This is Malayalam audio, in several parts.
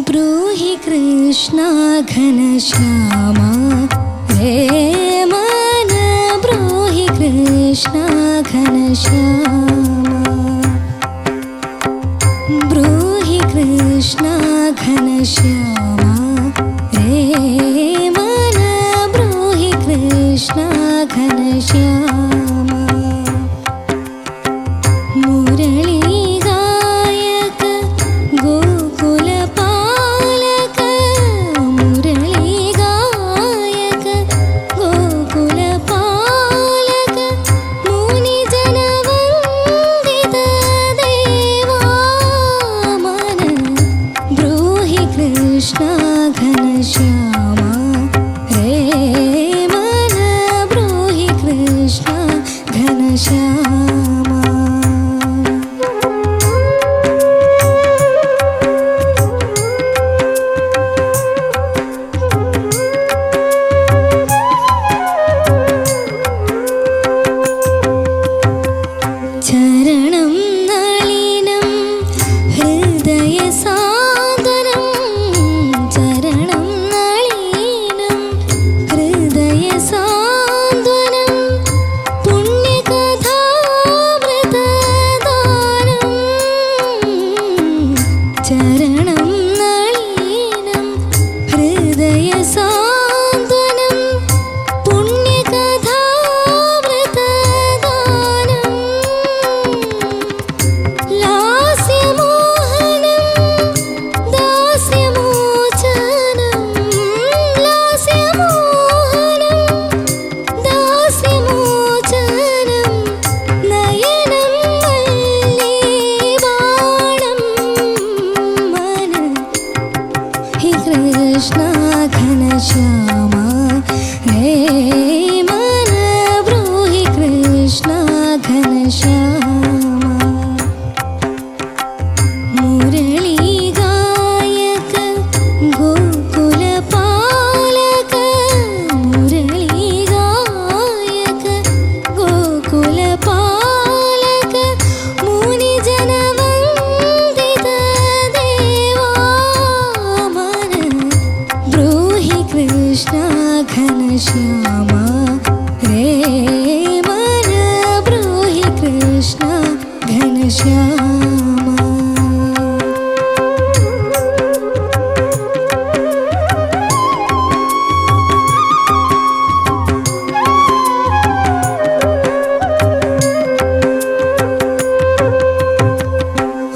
ब्रूहि कृष्णा घनश्यामा रे मन ब्रूहि कृष्णा घनश्यामा ब्रूहि कृष्णा घनश्यामा रे मन ब्रूहि कृष्णा घनश्यामा मुरली गायक गोकुल पालक मुरली गायक गोकुल पालक मुनि जन वंदित देवा मन ब्रूहि कृष्णा घनश्यामा रे मन ब्रूहि कृष्णा घनश्यामा ചരണം നളിനം ഹൃദയ സാന്ത്വനം ചരണം നളിനം ഹൃദയ സാന്ത്വനം പുണ്യകഥാമൃതദാനം ചരണം നളിനം ഹൃദയ സാന്ത്വനം പുണ്യകഥാമൃതദാനം ലാസ്യമോഹനം ദാസ്യമോചനം ലാസ്യമോഹനം ദാസ്യമോചനം നയനം വല്ലീബാണം മന ഹി കൃഷ്ണ ഘനശ്യാമാ രേ മന ബ്രൂഹി കൃഷ്ണ ഘനശ്യാമാ മുരളി ഗായക ഗോകുല പാലക മുരളി ഗായക ഗോകുല പാലക മുനി ജന വന്ദിത ദേവാ മന ബ്രൂഹി കൃഷ്ണ ഘനശ്യാമാ രേ മന ബ്രൂഹി കൃഷ്ണ ഘനശ്യാമാ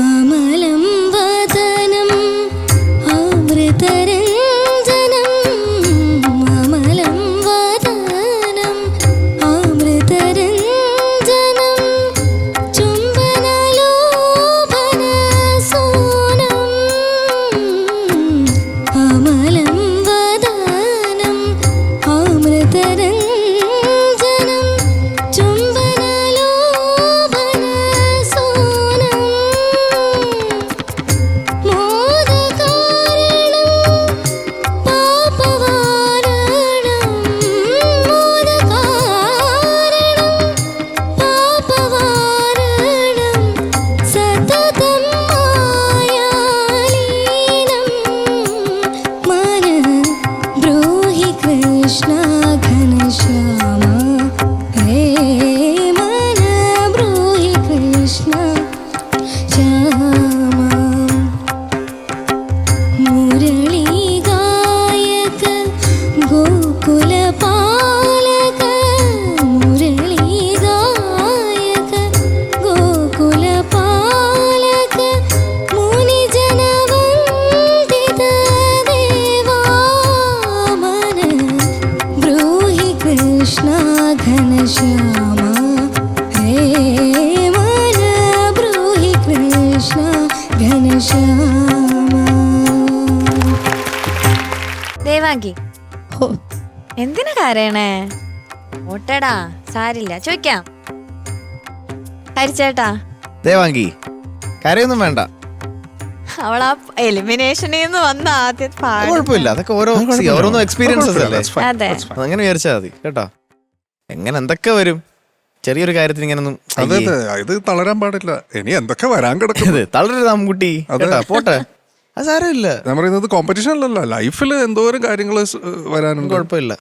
അമലം വദനം അമൃതരഞ്ജനം അമലം വദനം അമൃതരഞ്ജനം ചുംബനലോലം കൃഷ്ണ ഘനശ്യാമ ഹേ മാല ബ്രൂഹി കൃഷ്ണ ഘനശ്യാമ. ദേവാങ്കി, എന്തിനാ കരയണേ? ഓട്ടടാ, സാരില്ല, ചോദിക്കാം. ഹരിച്ചേട്ടാ. ദേവാങ്കി കരയൊന്നും വേണ്ട, അവളാ എലിമിനേഷനിൽ നിന്ന് വന്ന ആദ്യത്തെ കുഴപ്പമില്ല. അതൊക്കെ ഓരോന്നും എക്സ്പീരിയൻസസ് അല്ലേ, അതെ, അങ്ങനെ വിചാരിച്ചാൽ മതി കേട്ടോ. എങ്ങനെ എന്തൊക്കെ വരും, ചെറിയൊരു കാര്യത്തിന് ഇങ്ങനൊന്നും ഇത് തളരാൻ പാടില്ല. ഇനി എന്തൊക്കെ വരാൻ കിടക്കുന്നത് തളരരുത് അമ്മുക്കുട്ടി, പോട്ടെ, അത് സാരമില്ല. ഞാൻ പറയുന്നത് കോമ്പറ്റീഷൻ അല്ലല്ലോ, ലൈഫിൽ എന്തോരം കാര്യങ്ങൾ വരാനുണ്ട്. കുഴപ്പമില്ല,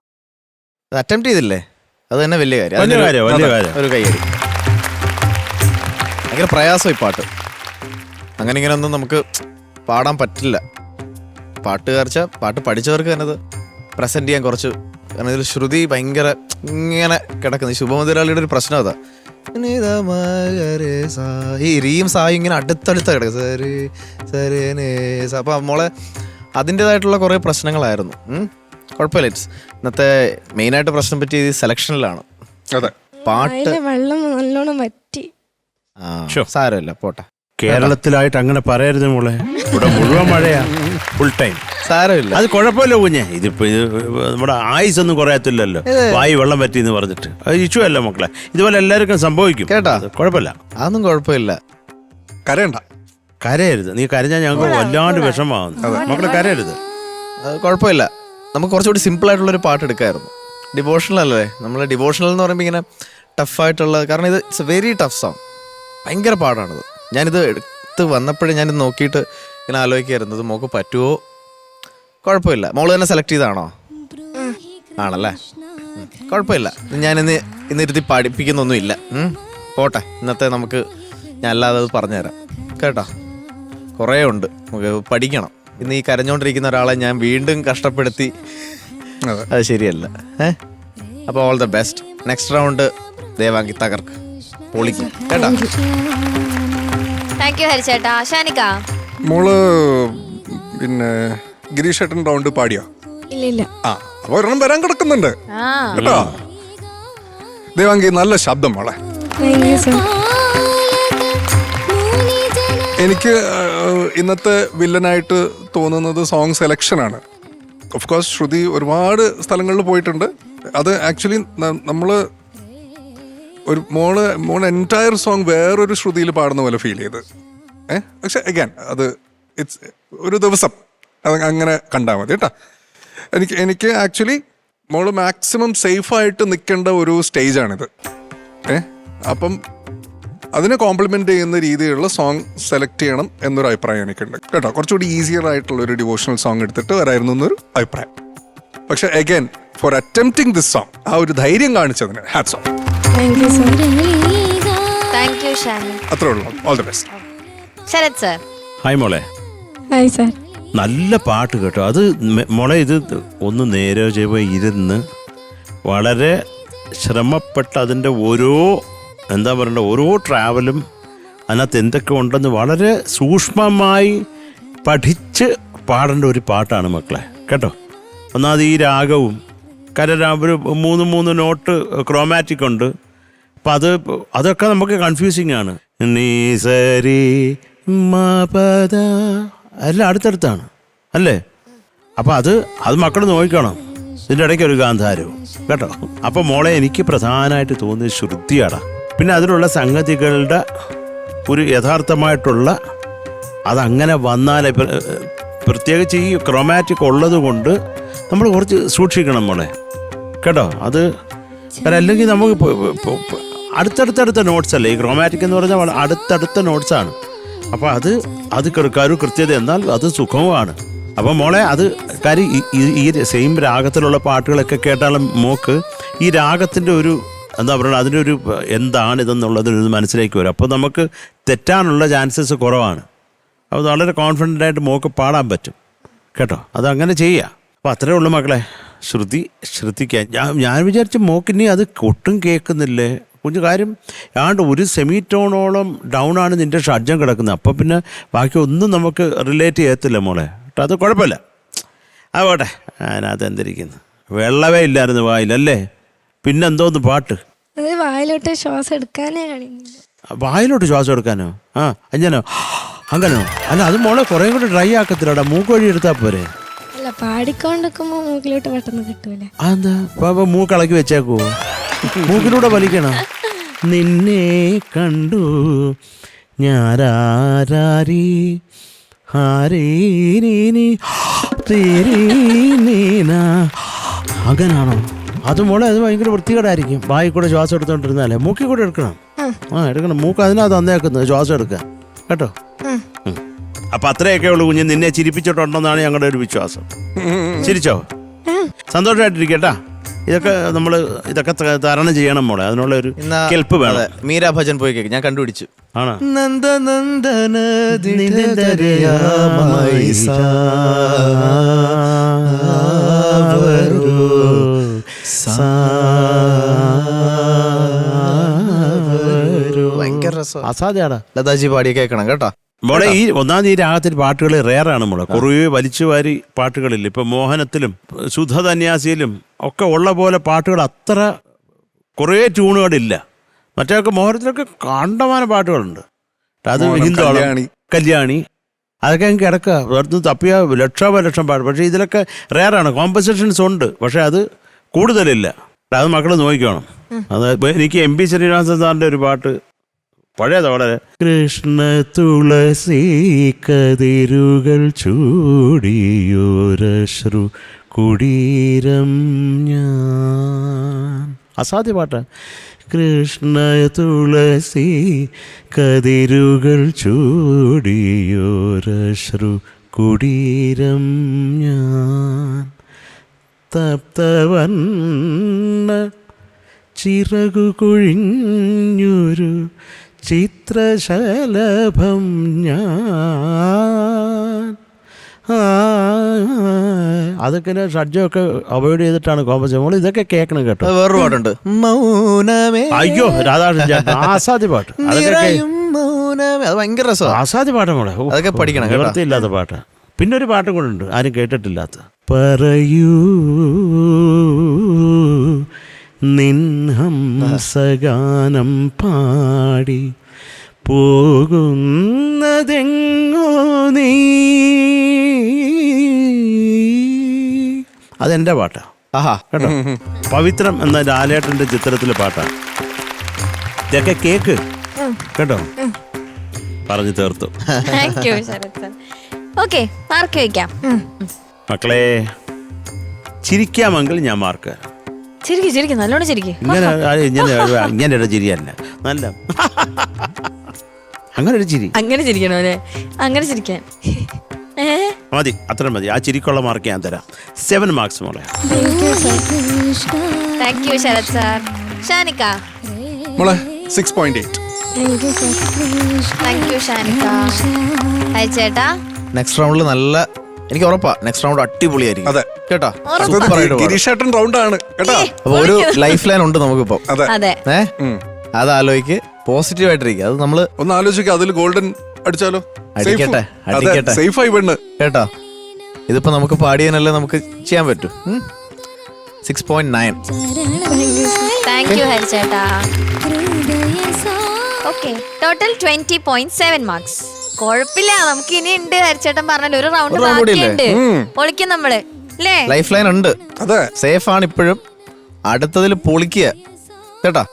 അത് അറ്റംപ്റ്റ് ചെയ്തില്ലേ, അത് തന്നെ വലിയ കാര്യം. ഒരു കൈയടി. ഭയങ്കര പ്രയാസം ഈ പാട്ട്, അങ്ങനെ ഇങ്ങനെ ഒന്നും നമുക്ക് പാടാൻ പറ്റില്ല. പാട്ട് പഠിച്ചവർക്ക് തന്നെ അത് പ്രസന്റ് ചെയ്യാൻ കുറച്ച്, കാരണം ഇതിൽ ശ്രുതി ഭയങ്കര ഇങ്ങനെ കിടക്കുന്നത്. ശുഭമധുരാളിയുടെ ഒരു പ്രശ്നം അതാ, ഈ റീം സായും ഇങ്ങനെ അടുത്തടുത്ത കിടക്കുക. അപ്പൊ മോളെ അതിൻ്റെതായിട്ടുള്ള കുറേ പ്രശ്നങ്ങളായിരുന്നു. കുഴപ്പമില്ല. ഇന്നത്തെ മെയിനായിട്ട് പ്രശ്നം പറ്റിയത് സെലക്ഷനിലാണ്. പാട്ട് വെള്ളം നല്ലോണം വറ്റി. സാരമില്ല, പോട്ടെ. കേരളത്തിലായിട്ട് അങ്ങനെ പറയരുത് മോളെ, ഇവിടെ മുഴുവൻ മഴയാ ഫുൾ ടൈം. സാരമില്ല, അത് കുഴപ്പമില്ല കുഞ്ഞെ. ഇതിപ്പോ നമ്മുടെ ആയുസ് ഒന്നും കുറയത്തില്ലല്ലോ, വായി വെള്ളം പറ്റി എന്ന് പറഞ്ഞിട്ട്. അത് ഇഷ്യൂ അല്ല മക്കളെ, ഇതുപോലെ എല്ലാവർക്കും സംഭവിക്കും കേട്ടാ. കുഴപ്പമില്ല, അതൊന്നും കുഴപ്പമില്ല. കരയരുത്. നീ കരഞ്ഞാൽ ഞങ്ങൾക്ക് വല്ലാണ്ട് വിഷമാവുന്നു മക്കളെ, കരയരുത്. കുഴപ്പമില്ല, നമുക്ക് കുറച്ചുകൂടി സിമ്പിൾ ആയിട്ടുള്ളൊരു പാട്ട് എടുക്കായിരുന്നു. ഡിവോഷണൽ അല്ലേ, നമ്മൾ ഡിവോഷണൽ എന്ന് പറയുമ്പോൾ ഇങ്ങനെ ടഫായിട്ടുള്ള, കാരണം ഇത് it's A very tough song, ഭയങ്കര പാടാണിത്. ഞാനിത് എടുത്ത് വന്നപ്പോഴേ ഞാനിത് നോക്കിയിട്ട് ഇങ്ങനെ ആലോചിക്കായിരുന്നത് മോക്ക് പറ്റുമോ. കുഴപ്പമില്ല, മോള് തന്നെ സെലക്ട് ചെയ്താണോ? ആണല്ലേ, കുഴപ്പമില്ല. ഞാനിന്ന് ഇരുത്തി പഠിപ്പിക്കുന്നൊന്നും ഇല്ല. പോട്ടെ, ഇന്നത്തെ നമുക്ക് ഞാൻ അല്ലാതെ അത് പറഞ്ഞുതരാം കേട്ടോ. കുറേ ഉണ്ട് നമുക്ക് പഠിക്കണം. ഇന്ന് ഈ കരഞ്ഞുകൊണ്ടിരിക്കുന്ന ഒരാളെ ഞാൻ വീണ്ടും കഷ്ടപ്പെടുത്തി, അത് ശരിയല്ല. അപ്പോൾ all the best. Next round Devanki തകർക്ക്, പൊളിക്കും കേട്ടോ. Thank you ഹരിച്ചേട്ടാ. ഷാനിക മോള് പിന്നെ ഗിരീഷ് ഏട്ടൻ റൗണ്ട് പാടിയോ? ഇല്ല. അപ്പൊ ഒരെണ്ണം വരാൻ കിടക്കുന്നുണ്ട് കേട്ടോ. ദേവാങ്കി നല്ല ശബ്ദം മോളെ. എനിക്ക് ഇന്നത്തെ വില്ലനായിട്ട് തോന്നുന്നത് സോങ് സെലക്ഷനാണ്. ഓഫ് കോഴ്സ് ശ്രുതി ഒരുപാട് സ്ഥലങ്ങളിൽ പോയിട്ടുണ്ട്. അത് ആക്ച്വലി നമ്മള് ഒരു മോള് എൻറ്റയർ സോങ് വേറൊരു ശ്രുതിയിൽ പാടുന്ന പോലെ ഫീൽ ചെയ്ത്. പക്ഷെ അഗൈൻ അത് ഇറ്റ്സ് ഒരു ദിവസം അത് അങ്ങനെ കണ്ടാൽ മതി കേട്ടോ. എനിക്ക് ആക്ച്വലി മോള് മാക്സിമം സേഫായിട്ട് നിൽക്കേണ്ട ഒരു സ്റ്റേജാണിത്. അപ്പം അതിനെ കോംപ്ലിമെൻ്റ് ചെയ്യുന്ന രീതിയിലുള്ള സോങ് സെലക്ട് ചെയ്യണം എന്നൊരു അഭിപ്രായം എനിക്കുണ്ട് കേട്ടോ. കുറച്ചുകൂടി ഈസിയർ ആയിട്ടുള്ള ഒരു ഡിവോഷണൽ സോങ് എടുത്തിട്ട് വരായിരുന്നു എന്നൊരു അഭിപ്രായം. പക്ഷെ again for attempting this song, ആ ഒരു ധൈര്യം കാണിച്ചതിന് hats off. Thank you Shani. അത്രേ ഉള്ളൂ. All the best. Sarath sir. Hi മോളെ. Hi sir. നല്ല പാട്ട് കേട്ടോ. അത് മോളെ ഇത് ഒന്ന് നേരെ ചെയ്യുമ്പോൾ ഇരുന്ന് വളരെ ശ്രമപ്പെട്ട് അതിൻ്റെ ഓരോ എന്താ പറയണ്ട ഓരോ ട്രാവലും അതിനകത്ത് എന്തൊക്കെ ഉണ്ടെന്ന് വളരെ സൂക്ഷ്മമായി പഠിച്ച് പാടേണ്ട ഒരു പാട്ടാണ് മക്കളെ കേട്ടോ. ഒന്നാമത് ഈ രാഗവും ഒരു 3 നോട്ട് ക്രോമാറ്റിക് ഉണ്ട്. അപ്പം അതൊക്കെ നമുക്ക് കൺഫ്യൂസിങ് ആണ്. നീ സരി മപദ എല്ലാം അടുത്തടുത്താണ് അല്ലേ. അപ്പം അത് മക്കൾ നോക്കണം. ഇതിൻ്റെ ഇടയ്ക്ക് ഒരു ഗാന്ധാരവും കേട്ടോ. അപ്പം മോളെ എനിക്ക് പ്രധാനമായിട്ട് തോന്നിയത് ശ്രുതിയാടാ. പിന്നെ അതിലുള്ള സംഗതികളുടെ ഒരു യഥാർത്ഥമായിട്ടുള്ള അതങ്ങനെ വന്നാൽ പ്രത്യേകിച്ച് ഈ ക്രോമാറ്റിക് ഉള്ളത് കൊണ്ട് നമ്മൾ കുറച്ച് സൂക്ഷിക്കണം മോളെ കേട്ടോ. അത് അല്ലെങ്കിൽ നമുക്ക് അടുത്തടുത്ത നോട്ട്സ് അല്ലേ ഈ ക്രോമാറ്റിക് എന്ന് പറഞ്ഞാൽ അടുത്തടുത്ത നോട്ട്സാണ്. അപ്പോൾ അത് ഒരു കൃത്യത എന്നാൽ അത് സുഖവുമാണ്. അപ്പോൾ മോളെ അത് കാര്യം ഈ സെയിം രാഗത്തിലുള്ള പാട്ടുകളൊക്കെ കേട്ടാലും മോക്ക് ഈ രാഗത്തിൻ്റെ ഒരു എന്താ പറയുക അതിൻ്റെ ഒരു എന്താണിതെന്നുള്ളതൊരു മനസ്സിലേക്ക് വരും. അപ്പോൾ നമുക്ക് തെറ്റാനുള്ള ചാൻസസ് കുറവാണ്. അപ്പോൾ വളരെ കോൺഫിഡൻ്റ് ആയിട്ട് മോക്ക് പാടാൻ പറ്റും കേട്ടോ. അതങ്ങനെ ചെയ്യുക. അപ്പോൾ അത്രേ ഉള്ളൂ മക്കളെ. ശ്രദ്ധിക്കാൻ ഞാൻ വിചാരിച്ച മോക്കിനി അത് ഒട്ടും കേൾക്കുന്നില്ലേ കുഞ്ഞു കാര്യം. ഏതാണ്ട് ഒരു സെമിറ്റോണോളം ഡൗൺ ആണ് നിൻ്റെ ഷഡ്ജം കിടക്കുന്നത്. അപ്പോൾ പിന്നെ ബാക്കി ഒന്നും നമുക്ക് റിലേറ്റ് ചെയ്യത്തില്ല മോളെ കേട്ടോ. അത് കുഴപ്പമില്ല. പോട്ടെ. അതിനകത്ത് എന്തിരിക്കുന്നു, വെള്ളമേ ഇല്ലായിരുന്നു വായിലല്ലേ. പിന്നെന്തോന്ന് പാട്ട്? അത് വായിലോട്ട് ശ്വാസം എടുക്കാനേ കഴിയുന്നില്ല. വായിലോട്ട് ശ്വാസം എടുക്കാനോ? ആ അഞ്ഞനോ അങ്ങനോ? അല്ല അത് മോളെ കുറേ കൂടി ഡ്രൈ ആക്കത്തില്ലടാ, മൂക്ക് വഴി എടുത്താൽ പോരെ? അല്ല, പാടിക്കൊണ്ടിരിക്കുമ്പോ മൂക്കിലോട്ട് പെട്ടെന്ന് കിട്ടൂല. അതെന്താ മൂക്ക് ഇളക്കി വെച്ചേക്കുവോ? മൂക്കിലൂടെ വലിക്കണം. നിന്നെ കണ്ടു ഞാരാരി അങ്ങനാണോ? അത് മോളെ അത് ഭയങ്കര വൃത്തികേടായിരിക്കും. വായി കൂടെ ശ്വാസം എടുത്തോണ്ടിരുന്നാലേ. മൂക്കിൽ കൂടെ എടുക്കണം. എടുക്കണം. മൂക്ക് അതിനകത്ത് തന്നേക്കുന്നത് ശ്വാസം എടുക്കാൻ കേട്ടോ. അപ്പൊ അത്രയൊക്കെ ഉള്ളൂ കുഞ്ഞ്. നിന്നെ ചിരിപ്പിച്ചിട്ടുണ്ടെന്നാണ് ഞങ്ങളുടെ ഒരു വിശ്വാസം. ചിരിച്ചോ? സന്തോഷമായിട്ടിരിക്കട്ടാ. ഇതൊക്കെ തരണം ചെയ്യണം മോളെ. അതിനുള്ള ഒരു കെൽപ്പ് വേണം. മീരാ ഭജൻ പോയി കേക്ക് ഞാൻ കണ്ടുപിടിച്ചു. ആണോ? നന്ദനന്ദന ഭയങ്കര രസം. അസാധ്യടാ. ലതാജി പാടിയ കേൾക്കണം കേട്ടോ മോളെ. ഈ ഒന്നാമത് ഈ രാഗത്തിൽ പാട്ടുകൾ റെയറാണ് മോളെ. കുറേ വലിച്ചു വാരി പാട്ടുകളില്ല. ഇപ്പൊ മോഹനത്തിലും ശുദ്ധധന്യാസിയിലും ഒക്കെ ഉള്ള പോലെ പാട്ടുകൾ അത്ര കുറേ ട്യൂണുകളില്ല. മറ്റൊക്കെ മോഹനത്തിലൊക്കെ കണ്ടമാന പാട്ടുകളുണ്ട്. അത് ഹിന്ദോളം, കല്യാണി, അതൊക്കെ ഞങ്ങൾക്ക് കിടക്കുക. വെറുതെ തപ്പിയ ലക്ഷം പാട്ട്. പക്ഷേ ഇതിലൊക്കെ റെയറാണ്. കോമ്പസിഷൻസ് ഉണ്ട്, പക്ഷെ അത് കൂടുതലില്ല. അത് മക്കൾ നോക്കിക്കണം. അത് എനിക്ക് എം പി ശ്രീനിവാസൻ സാറിൻ്റെ ഒരു പാട്ട് പഴയത് വളരെ. കൃഷ്ണ തുളസി കതിരുകൾ ചൂടിയോരശ്രു കുടീരം ഞാൻ. അസാധ്യ പാട്ടാ. കൃഷ്ണ തുളസി കതിരുകൾ ചൂടിയോരശ്രു കുടീരം ഞാൻ. തപ്തവർണ്ണ ചിറകു കൊഴിഞ്ഞൊരു ചിത്രശലഭം ഞാൻ. അതൊക്കെ ഷഡ്ജമൊക്കെ അവോയ്ഡ് ചെയ്തിട്ടാണ് കോമ്പസ്. മോൾ ഇതൊക്കെ കേൾക്കണം കേട്ടോ. വേറൊരു പാട്ടുണ്ട്, മൗനമേ. അയ്യോ രാധാകൃഷ്ണൻ ആസാദ്യ പാട്ട്. അതൊക്കെ മൗനമേ, അത് ഭയങ്കര രസമാണ്. ആസാദ്യ പാട്ട് മോളെ. അതൊക്കെ പഠിക്കണം കേട്ടോ. നിവൃത്തിയില്ലാത്ത പാട്ട്. പിന്നെ ഒരു പാട്ടും കൂടെ ഉണ്ട് ആരും കേട്ടിട്ടില്ലാത്ത. പറയൂ നിൻഹംസഗാനം പാടി പോകുന്നതെങ്ങോ നീ. അതെന്റെ പാട്ടാ. ആഹാ കേട്ടോ. പവിത്രം എന്ന ലാലേട്ടന്റെ ചിത്രത്തിലെ പാട്ടാണ്. ഇതൊക്കെ കേക്ക് കേട്ടോ. പറഞ്ഞു തീർത്തു. Thank you Sarath sir. Okay, mark വയ്ക്കാം. മക്കളെ ചിരിക്കാമെങ്കിൽ ഞാൻ മാർക്ക്. ചിരിക്കും നല്ലോണം ചിരിക്കും. ഇങ്ങനെ ഒരു ചിരിയല്ല, നല്ല അങ്ങനെ ഒരു ചിരി. അങ്ങനെ ചിരിക്കണോ അല്ലേ? അങ്ങനെ ചിരിക്കാൻ മതി, അത്ര മതി. ആ ചിരിക്കുള്ള മാർക്ക് ഞാൻ തരാം. 7 മാർക്സ് മോളെ. Thank you Sarath sir. Shanikka മോളെ 6.8. Thank you Shanikka. ചേട്ടാ നെക്സ്റ്റ് റൗണ്ടിൽ നല്ല, എനിക്ക് ഉറപ്പാ നെക്സ്റ്റ് റൗണ്ട് അടിപൊളിയായിരിക്കും. അതെ കേട്ടോ. ഗിരീഷേട്ടൻ റൗണ്ടാണ് കേട്ടോ. അപ്പൊ ഒരു ലൈഫ് ലൈൻ ഉണ്ട് നമുക്കിപ്പോ. അതെ, അത് ആലോചിക്ക്, പോസിറ്റീവ് ആയിട്ടിരിക്കുക. അത് നമ്മള് ഒന്ന് ആലോചിക്കുക. അതിൽ ഗോൾഡൻ അടിച്ചാലോ? അടിക്കട്ടെ. സേഫായി പെണ്ണ് കേട്ടോ. ഇതിപ്പോ നമുക്ക് പാടിയനല്ലേ നമുക്ക് ചെയ്യാൻ പറ്റും. 6.9. താങ്ക് യു ഹരിച്ചേട്ടാ. Okay, total 20.7 marks. കുഴപ്പമില്ല, നമുക്ക് ഇനി ഉണ്ട്. ഹരിച്ചേട്ടൻ പറഞ്ഞാൽ ഒരു റൗണ്ട് ബാക്കിയുണ്ട്. പൊളിക്കും നമ്മള് അല്ലേ? ലൈഫ് ലൈൻ ഉണ്ട്. അതെ, സേഫ് ആണ് ഇപ്പോഴും. അടുത്തതിൽ പൊളിക്കുക കേട്ടാ.